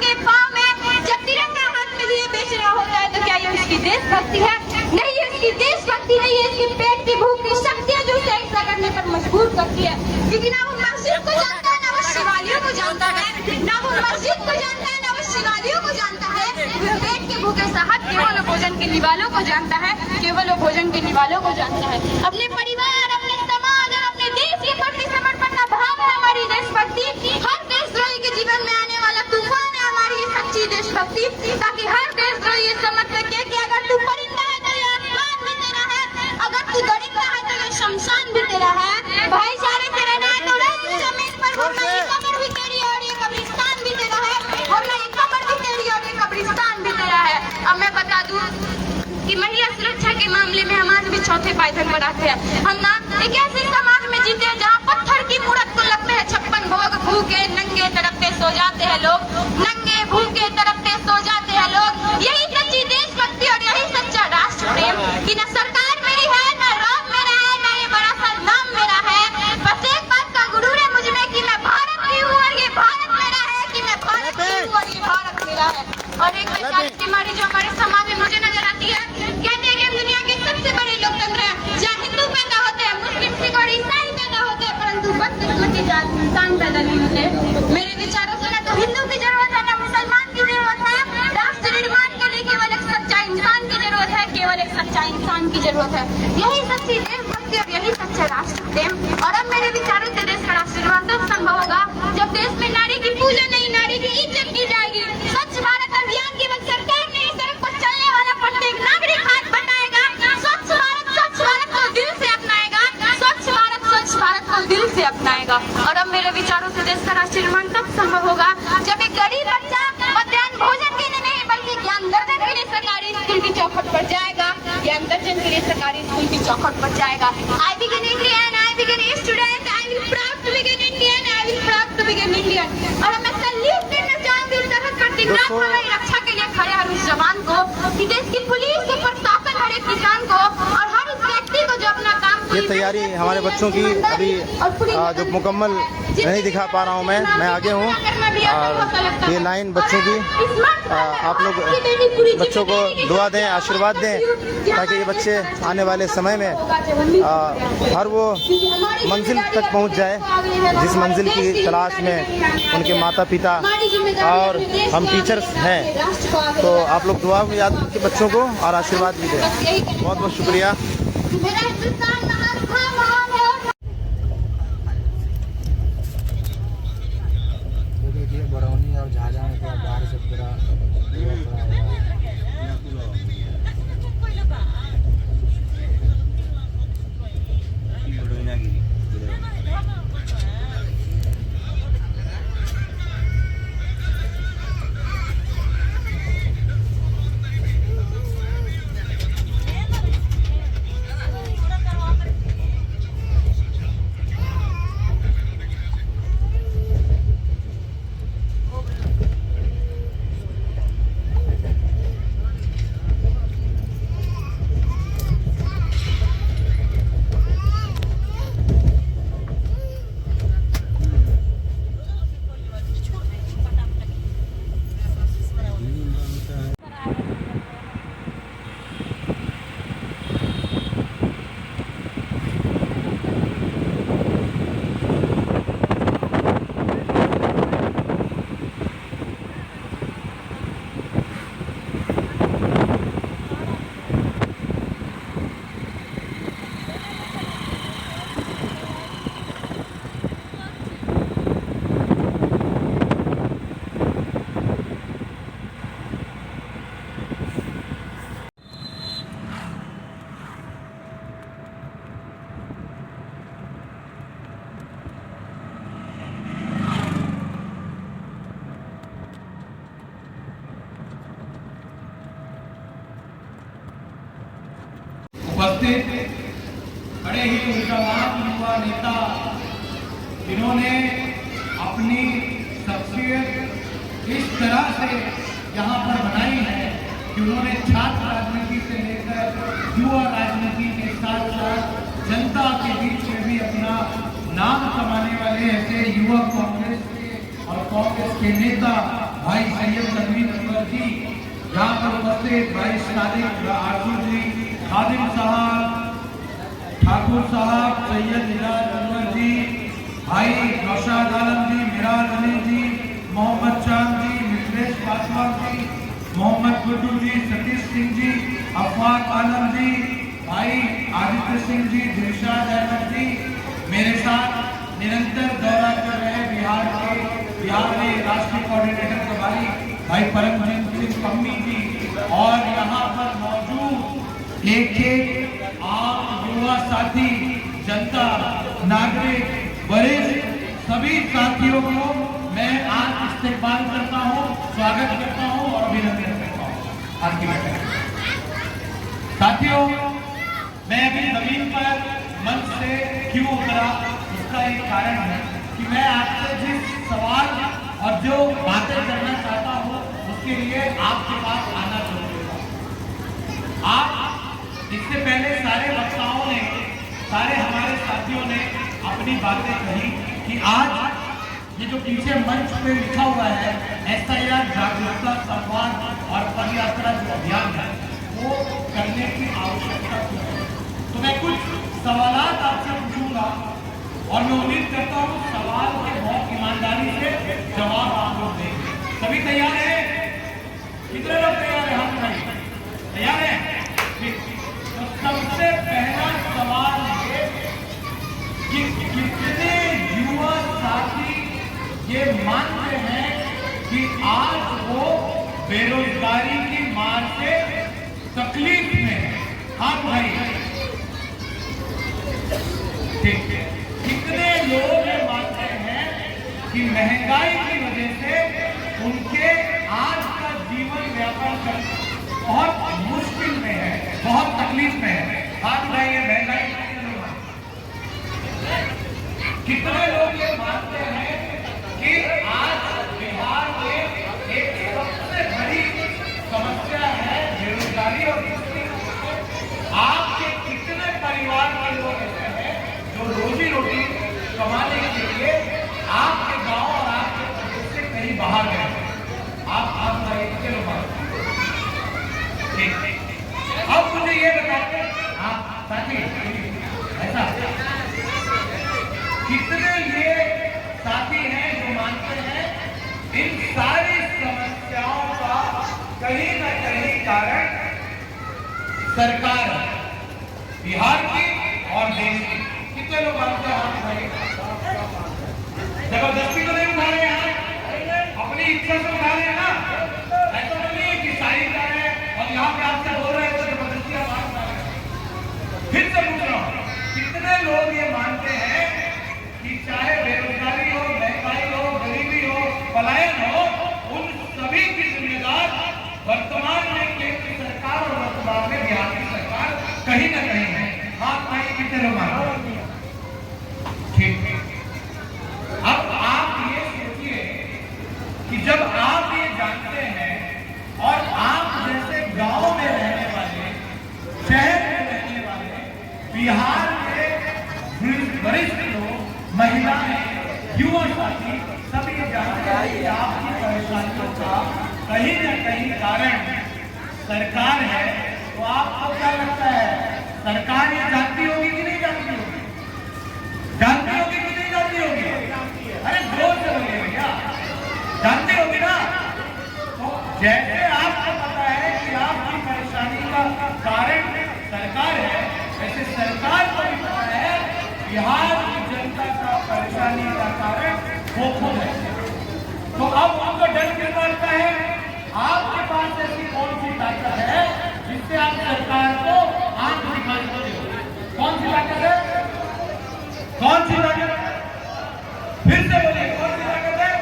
के पाँव में जब तिरंगा हाथ में लिए बेच रहा होता है तो क्या ये उसकी देशभक्ति है? नहीं, ये उसकी देशभक्ति नहीं है, इसकी पेट की भूख की शक्ति है जो उसे ऐसा करने पर मजबूर करती है। क्योंकि ना वो मस्जिद को जानता है, ना वो शिवालियों को जानता है, ना वो मस्जिद को जानता है, ना वो शिवालियों को जानता है। वो पेट के भूखे साहब केवल भोजन के निवालों को जानता है, केवल भोजन के निवालों को जानता है। अपने परिवार, अपने समाज और अपने देश के प्रति समर्पण का भाव है हमारी देशभक्ति। हर देशद्रोही के जीवन में आने वाला तूफान है हमारी ये सच्ची देशभक्ति, ताकि हर देशद्रोही ये समझ सके कि अगर तू परिंदा है तो ये आसमान भी तेरा है, अगर तू दरिंदा है तो ये शमशान भी तेरा है। भाईचारे से रहना है तो रह जमीन पर, वरना ये कब्र भी तेरी और ये कब्रिस्तान भी तेरा है, वरना ये कब्र भी तेरी और ये कब्रिस्तान भी तेरा है। अब मैं बता दूं कि महिला सुरक्षा के मामले में हमारे भी चौथे पायदान पर आते हैं। हम ना एक ऐसे समाज में जीते हैं जहाँ पत्थर की मूरत को लगते हैं 56 भोग, भूखे नंगे तड़पते सो जाते हैं लोग, नंगे भूखे तड़पते सो जाते हैं लोग। यही सच्ची देशभक्ति और यही सच्चा राष्ट्र प्रेम कि न सरकार मेरी है, न राम मेरा है, न ये बड़ा सा नाम मेरा है। बस एक बात का गुरूर है मुझ में कि मैं भारत की हूँ और ये भारत मेरा है, कि मैं भारत की हूँ और ये भारत मेरा है। और एक वैचारिक बीमारी जो हमारे समाज में मुझे नजर आती है, कहते हैं कि हम दुनिया के सबसे बड़े लोकतंत्र हैं, जहाँ हिंदू पैदा होते हैं, मुस्लिम, सिख और ईसाई पैदा होते हैं, परंतु बदकिस्मती जात इंसान पैदा नहीं होते। मेरे विचारों से ना तो हिंदू की जरूरत है, ना मुसलमान की जरूरत है। राष्ट्र निर्माण के लिए केवल एक सच्चा इंसान की जरूरत है, केवल एक सच्चा इंसान की जरूरत है। यही सच्ची देशभक्ति और यही सच्चा राष्ट्र प्रेम। और अब मेरे विचारों से देश का राष्ट्र निर्माण तब संभव होगा जब देश में नारी की पूजा नहीं, नारी की इज्जत की जाएगी। स्वच्छ भारत अभियान केवल सरकार नहीं, सड़क पर चलने वाला प्रत्येक नागरिक हाथ बनाएगा। स्वच्छ भारत को दिल से अपनाएगा, स्वच्छ भारत को दिल से अपनाएगा। और अब मेरे विचारों से देश का राष्ट्र निर्माण तब संभव होगा जब एक गरीब बच्चा मध्याह्न भोजन के लिए नहीं बल्कि ज्ञान दर्जन के लिए सरकारी स्कूल की चौखट पर जाएगा, ज्ञान दर्जन के लिए सरकारी स्कूल की चौखट पर जाएगा। I begin Indian, I begin student, I will proud to begin Indian, I will proud to begin Indian। और मैं सैल्यूट करना चाहूंगी सरहद पर दिन रात हमारी रक्षा के लिए खड़े हर उस जवान को, कि देश की पुलिस, प्रशासन, हर एक किसान को और हर उस व्यक्ति को जो अपना काम। ये तैयारी हमारे बच्चों की अभी जो मुकम्मल नहीं दिखा पा रहा हूँ मैं आगे हूँ। और ये लाइन बच्चों की, आप लोग बच्चों को दुआ दें, आशीर्वाद दें, ताकि ये बच्चे आने वाले समय में हर वो मंजिल तक पहुँच जाए जिस मंजिल की तलाश में उनके माता पिता और हम टीचर्स हैं। तो आप लोग दुआ में याद रखें बच्चों को और आशीर्वाद भी दें। बहुत बहुत शुक्रिया। बरौनी और झाझा में पूरा बाहर से पूरा उपस्थित बड़े ही ऊर्जावान युवा नेता जिन्होंने अपनी शख्सियत इस तरह से यहाँ पर बनाई है कि उन्होंने छात्र राजनीति से लेकर युवा राजनीति के साथ साथ जनता के बीच में भी अपना नाम कमाने वाले ऐसे युवा कांग्रेस के और कांग्रेस के नेता भाई उपस्थित भाई सादिक आरजू जी, खादिम साहब, ठाकुर साहब, सैयद इलाज अनवर जी, भाई नौशाद आलम जी, मिराज अली जी, मोहम्मद चांद जी, मिथिलेश पासवान जी, मोहम्मद गुड्डू जी, सतीश सिंह जी, अफवाक आलम जी, भाई आदित्य सिंह जी, दिलशाद अहमद जी, मेरे साथ निरंतर दौरा कर रहे बिहार में राष्ट्रीय कोऑर्डिनेटर प्रभारी भाई परमजीत सिंह पम्मी जी, और यहाँ पर मौजूद एक आम युवा साथी, जनता, नागरिक, वरिष्ठ सभी साथियों को मैं आज इस्तेमाल करता हूँ, स्वागत करता हूँ और अभिनंदन करता हूँ आज की बैठक। साथियों, मैं अभी जमीन पर मंच से क्यों उतरा, उसका एक कारण है कि मैं आपसे जिस सवाल और जो बातें करना चाहता हूँ उसके लिए आपके पास आना जरूरी है। आप इससे पहले सारे वक्ताओं ने, सारे हमारे साथियों ने अपनी बातें कही कि आज ये जो पीछे मंच पे लिखा हुआ है SIR जागरूकता संवाद और पदयात्रा जो अभियान है वो करने की आवश्यकता क्यों है। तो मैं कुछ सवालात आपसे पूछूंगा और मैं उम्मीद करता हूँ सवाल के बहुत ईमानदारी से जवाब आप लोग देंगे। सभी तैयार हैं? कितने लोग तैयार हैं? हम भाई तैयार हैं? तो सबसे पहला सवाल ये कि कितने युवा साथी ये मानते हैं कि आज वो बेरोजगारी की मार से तकलीफ में है? हाँ भाई, ठीक है। कितने लोग ये मानते हैं कि महंगाई की वजह से उनके आज का जीवन व्यापन करना बहुत मुश्किल में है, बहुत तकलीफ में है? हाथ उठाइए। महंगाई कितने लोग ये मानते हैं कि आज बिहार में एक सबसे बड़ी समस्या है बेरोजगारी, और आपके कितने परिवार के लोग ऐसे हैं जो रोजी रोटी कमाने के लिए आपके गांव और आपके प्रदेश से कहीं बाहर गए? आप कितने लोग ठीक। अब मुझे ये बताते, हाँ साथी, ऐसा कितने ये साथी हैं जो मानते हैं इन सारी समस्याओं का कहीं न कहीं कारण सरकार है, बिहार की और देश की? कितने लोग मानते हैं? हाँ भाई, जबरदस्ती तो नहीं उठा रहे हैं, अपनी इच्छा से उठा रहे हैं ना? ऐसा तो नहीं है कि सारी उठा रहे हैं और यहाँ पे आपसे बोल रहे हैं तो जबरदस्ती आप उठा रहे हैं। फिर से पूछ रहा हूँ, कितने लोग ये मानते हैं कि चाहे बेरोजगारी हो, महंगाई हो, गरीबी हो, पलायन हो, उन सभी की जिम्मेदार वर्तमान में केंद्र सरकार और वर्तमान में बिहार की सरकार कहीं न कहीं है? हाथ भाई कितने लोग मानते हैं? ठीक है। अब आप ये सोचिए कि जब आप ये जानते हैं और आप जैसे गांव में रहने वाले, शहर में रहने वाले, बिहार के वरिष्ठ लोग, महिलाएं, युवा साथी सभी जानते हैं कि आपकी परेशानियों का कहीं न कहीं कारण सरकार है, तो आपको क्या लगता है सरकार ये जानती होगी कि नहीं जानती होगी? जानती होगी कि नहीं जानती होगी? अरे जोर से बोलिए भैया, जानती होगी ना? तो जैसे आपको पता है कि आपकी परेशानी का कारण सरकार है, वैसे सरकार को भी पता है बिहार की जनता का परेशानी का कारण वो खुद है। तो अब उनको डर क्यों लगता है? आपके पास ऐसी कौन सी ताकत है जिससे आप सरकार को आंख दिखाई देते हो? कौन सी ताकत है? कौन सी ताकत है? फिर से बोलिए, कौन सी ताकत है?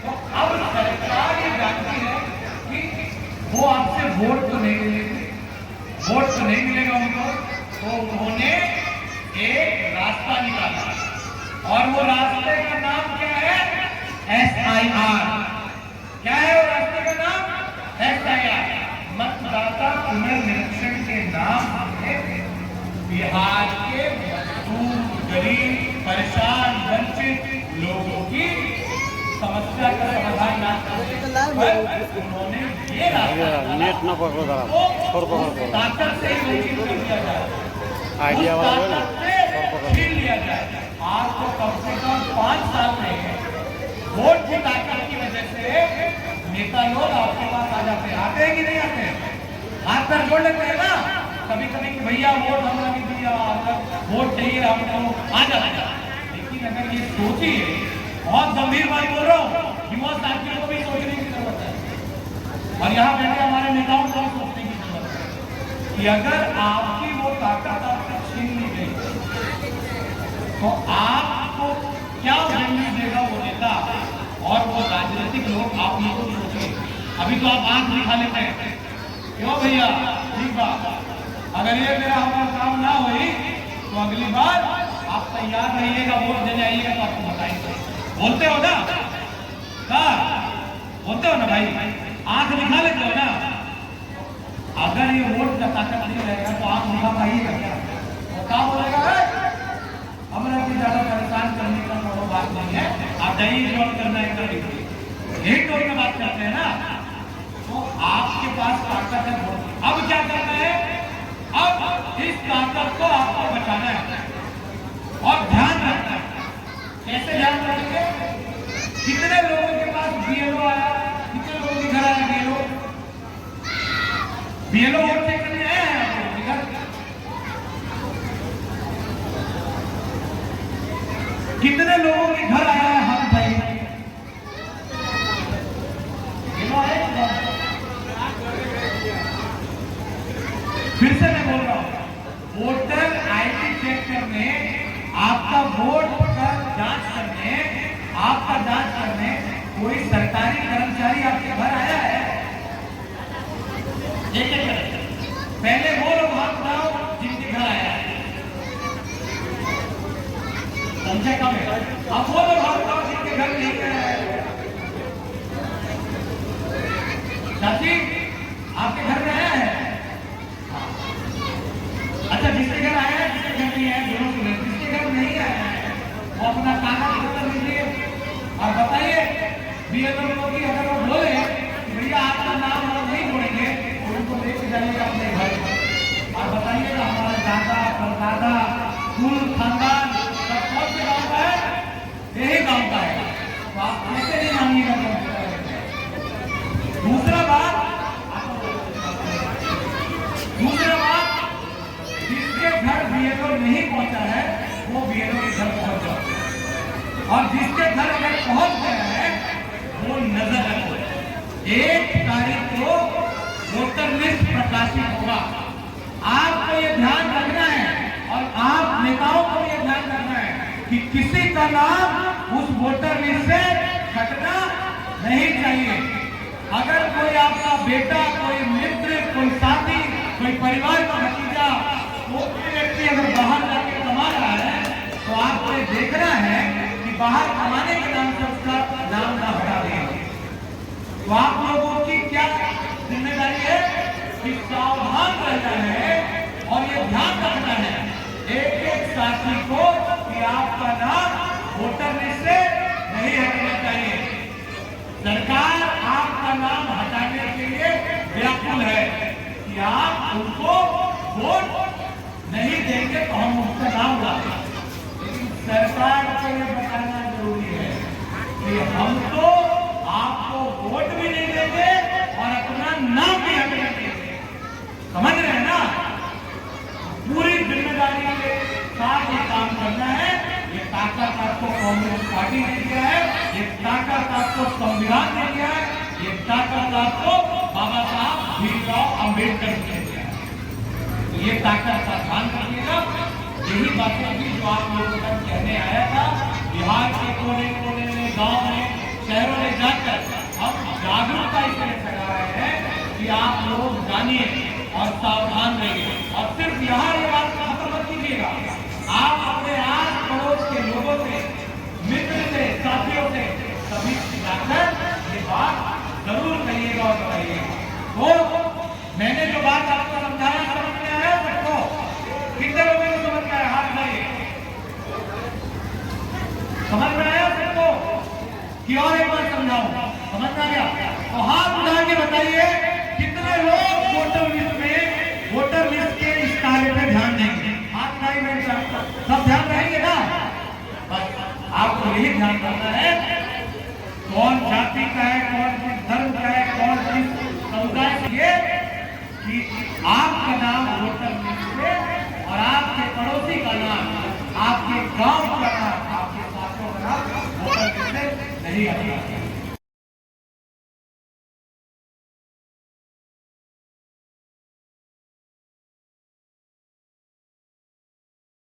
तो अब सरकार ये जानती है कि वो आपसे वोट तो नहीं मिलेगी, वोट तो नहीं मिलेगा उनको, तो उन्होंने एक रास्ता निकाला, और वो रास्ते का नाम क्या है? SIR। क्या है वो रास्ते का नाम? SIR, मतदाता पुनर्निरीक्षण के नाम से बिहार के मजदूर, गरीब, परेशान, वंचित लोगों की समस्या का समाधान ना करने पर उन्होंने ये रास्ता नेट ना पकड़ो जरा, और पकड़ो ताकत से ही वंचित कर दिया जाए, आइडिया वाला है ना, ताकत से छीन लिया जाए। आज तो कम से कम 5 साल में वोट की ताकत की वजह से नेता लोग आपके पास आ जाते हैं, आते हैं कि नहीं आते हैं? हाथ पर जोड़ लेते हैं ना कभी कभी कि भैया वोट हमने नहीं दिया, वोट चाहिए हमको, आ जाता है। लेकिन अगर ये सोचिए, बहुत गंभीर बात बोल रहा हूँ, युवा साथियों को भी सोचने की जरूरत है और यहाँ बैठे हमारे नेताओं को भी सोचने की जरूरत है कि अगर आपकी वो ताकत आपसे छीन ली गई तो आपको क्या वैल्यू देगा वो नेता और वो राजनीतिक लोग। आप लोगों को सोचिए, अभी तो आप आंख दिखा लेते हैं, क्यों भैया ठीक बात, अगर ये मेरा हमारा काम ना हुई तो अगली बार आप तैयार रहिएगा, वोट देने आइएगा तो आपको बताएंगे। बोलते हो ना बोलते हो ना भाई, आंख दिखा लेते हो ना। अगर ये वोट का ताकत नहीं रहेगा तो आंख दिखा पाइएगा क्या? और क्या बोलेगा, हमें अपनी ज्यादा परेशान करने का कोई बात नहीं है, आप जाइए जो करना है कर लीजिए, यही टोन में बात करते हैं ना। तो आपके पास ताकत है, अब क्या करना है, अब इस ताकत को आपको बचाना है और ध्यान रखना है। कैसे ध्यान रखेंगे? कितने लोगों के पास बीएलओ आया, कितने लोगों के घर आया बीएलओ? बीएलओ वोट चेक करने आए हैं आपके घर? कितने लोगों के घर आया है हाथ उठाइए? फिर से मैं बोल रहा हूं, वोटर आईडी चेक करने, आपका वोट का जांच करने, आपका जांच करने कोई सरकारी कर्मचारी आपके घर आया है? पहले वो लोग हाथ उठाओ जिनके घर आया है, समझे कम है? अब वो लोग हाथ उठाओ जिनके घर नहीं आया है। चाची आपके घर में आया है? अच्छा, जिसके घर आया है, जिसके घर नहीं आया, दोनों सुने। जिसके घर नहीं आया है वो अपना कागज पत्र लीजिए और बताइए बीएलओ को कि अगर वो बोले कि भैया आपका नाम और नहीं जोड़ेंगे तो उनको लेके जाइएगा अपने घर और बताइएगा हमारे दादा परदादा कुल खानदान सब कौन से गाँव का है? यही गाँव का है। तो आप कैसे नहीं मानिएगा? दूसरा बात, जिसके घर बीएलओ नहीं पहुंचा है वो बीएलओ के घर पहुंच जाओ और जिसके घर अगर पहुंच गया है वो नजर रखो। 1 तारीख को वोटर लिस्ट प्रकाशित होगा, आपको ये ध्यान रखना है और आप नेताओं को ये ध्यान रखना है कि किसी का नाम उस वोटर लिस्ट से हटना नहीं चाहिए। अगर कोई आपका बेटा, कोई मित्र, कोई साथी, कोई परिवार का भतीजा, कोई व्यक्ति अगर बाहर जाके कमा रहा है तो आपको ये देखना है कि बाहर कमाने के नाम से उसका नाम ना हटा दें। तो आप लोगों की क्या जिम्मेदारी है कि सावधान रहना है और ये ध्यान रखना है एक साथी को कि आपका नाम वोटर लिस्ट से नहीं हटना चाहिए। सरकार आपका नाम हटाने के लिए व्याकुल है कि आप उनको वोट नहीं देंगे तो हम उसका नाम लाते। लेकिन सरकार को ये बताना जरूरी है कि हम तो आपको वोट भी नहीं देंगे और अपना नाम भी हटने देंगे। समझ रहे हैं ना? पूरी जिम्मेदारी के साथ ये काम करना है। ये ताकत आपको कांग्रेस पार्टी ने दिया है, ये ताकत आपको संविधान ने दिया है, ये ताकत आपको बाबा साहब भीमराव अंबेडकर ने दिया है। ये ताकत का ध्यान रखिएगा। यही बातें भी जो आप लोगों तक कहने आया था, बिहार के कोने कोने में, गांव में, शहरों में जाकर हम जागरूकता इसलिए फैला रहे हैं कि आप लोग जानिए और सावधान रहिए। और सिर्फ यहाँ ये बात खत्म मत कीजिएगा, आप अपने आस पड़ोस के लोगों से, मित्र से, साथियों से सभी जाकर ये बात जरूर कहिएगा और बताइएगा। तो मैंने जो बात आपको समझाया, समझ में आया सबको? कितने लोगों को समझ में आया? हाथ उठाइए। समझ में आया सबको कि और एक बार समझाऊं? समझ में आ गया? तो हाथ उठा के बताइए वोटर लिस्ट में वोटर लिस्ट के इस कार्य पे ध्यान देंगे। हाथ नहीं मैं सब ध्यान रहेंगे ना, बस आपको यही ध्यान रखना है कौन जाति का है, कौन किस धर्म का है, कौन किस समुदाय से, ये कि आपका नाम वोटर लिस्ट पे और आपके पड़ोसी का नाम, आपके गांव का नाम, आपके साथियों का नाम वोटर लिस्ट में नहीं आता।